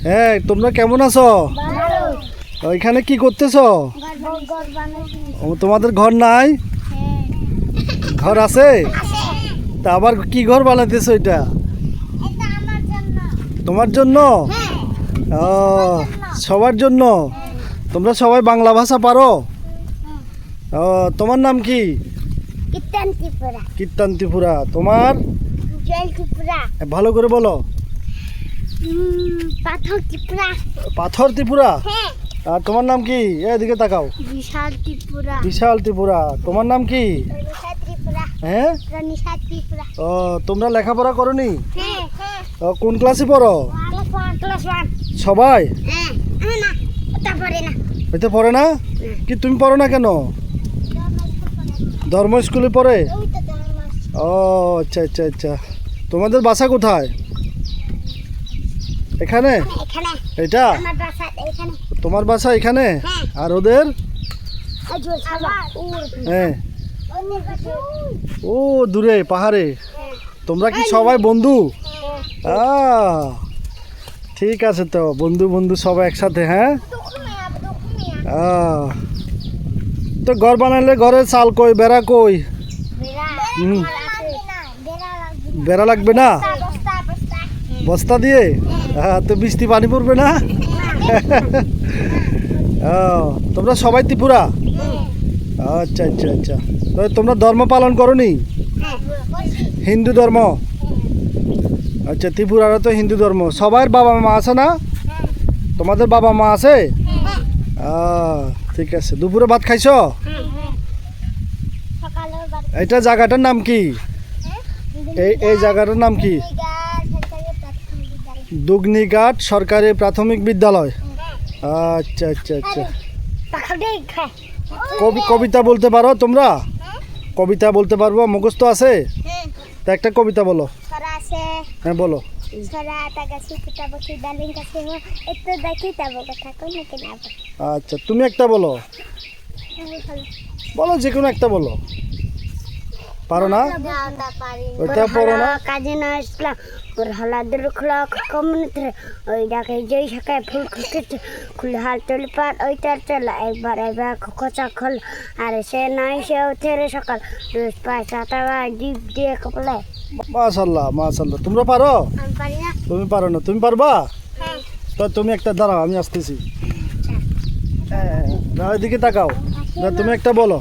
হ্যাঁ, তোমরা কেমন আছো? এখানে কি করতেছো? তোমাদের ঘর নাই? ঘর আছে? তা আবার কি ঘর বানাইতেছো এটা? তোমার জন্য? ও, সবার জন্য। তোমরা সবাই বাংলা ভাষা পারো? ও, তোমার নাম কি? কীর্তন ত্রিপুরা। তোমার? ভালো করে বলো। পাথর ত্রিপুরা। আর তোমার নাম কি? এদিকে তাকাও। বিশাল ত্রিপুরা। তোমার নাম কি? হ্যাঁ, ও, তোমরা লেখাপড়া করোনি? কোন ক্লাসে পড়ো সবাই? এটা পড়ে না? কি তুমি পড়ো না কেন? ধর্ম স্কুলে পড়ে? ও, আচ্ছা আচ্ছা আচ্ছা। তোমাদের বাসা কোথায়? এখানে? এটা তোমার বাসা এখানে? আর ওদের? হ্যাঁ, ও দূরে পাহাড়ে। তোমরা কি সবাই বন্ধু? ঠিক আছে, তো বন্ধু বন্ধু সবাই একসাথে। হ্যাঁ, তো ঘর বানাইলে ঘরে চাল কই, বেড়া কই? বেড়া লাগবে না? বস্তা দিয়ে? তো বৃষ্টি পানি পড়বে না? তোমরা সবাই ত্রিপুরা? আচ্ছা আচ্ছা আচ্ছা। তো তোমরা ধর্ম পালন করোনি? হিন্দু ধর্ম? আচ্ছা, ত্রিপুরারও তো হিন্দু ধর্ম। সবার বাবা মা আছে না? তোমাদের বাবা মা আছে? ঠিক আছে। দুপুরে ভাত খাইছো? এটা জায়গাটার নাম কি? এই জায়গাটার নাম কি? দুগনিঘাট সরকারি প্রাথমিক বিদ্যালয়। আচ্ছা আচ্ছা আচ্ছা। কবিতা বলতে পারো তোমরা? কবিতা বলতে পারবো? মুখস্থ আছে? তা একটা কবিতা বলো। হ্যাঁ, বলো। আচ্ছা, তুমি একটা বলো। বলো, যে কোনো একটা বলো। পারো না? ওইটা পারো না? কাজে না আসলাম ওর হলাদের খোলা কমনে ওই ডাকে যেই শাখায় ফুল খুঁজতে খুলে হাল তুলে পার ওইটার চলা একবার একবার খোঁচা খোল আর সে নাই সে ওঠে রে সকাল রোজ পায় সাঁতারা ডিপ দিয়ে কপলে। মাশাআল্লাহ মাশাআল্লাহ। তোমরা পারো? আমি পারি না। তুমি পারো না? তুমি পারবা? তো তুমি একটা দাঁড়াও, আমি আসতেছি। না, এদিকে তাকাও। না, তুমি একটা বলো।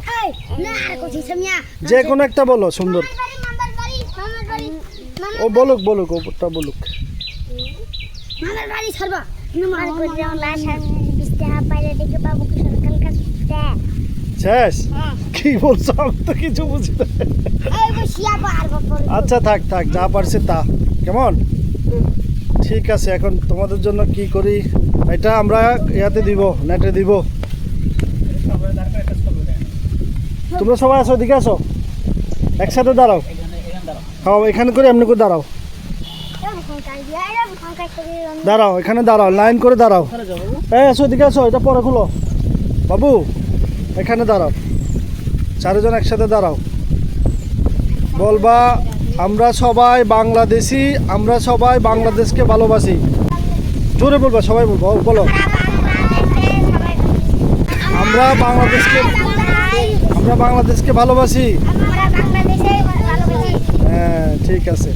যে কোনো একটা বলো, সুন্দর। ও বলুক বলুক, ওটা বলুক। শেষ? কি বলছো? আমি তো কিছু বুঝি না। আচ্ছা, থাক থাক, যা পারছে তা। কেমন? ঠিক আছে। এখন তোমাদের জন্য কি করি, এটা আমরা ইয়াতে দিব, নেটে দিব। তোমরা সবাই আসো, এদিকে আসো, একসাথে দাঁড়াও। হ্যাঁ, এখানে করে এমনি করে দাঁড়াও। দাঁড়াও, এখানে দাঁড়াও, লাইন করে দাঁড়াও। আসো, এদিকে আসো, এটা পরে খুলো। বাবু, এখানে দাঁড়াও, চারজন একসাথে দাঁড়াও। বলবা, আমরা সবাই বাংলাদেশি, আমরা সবাই বাংলাদেশকে ভালোবাসি। জোরে বলবা, সবাই বলবো। বলো, আমরা বাংলাদেশকে ভালোবাসি। হ্যাঁ, ঠিক আছে।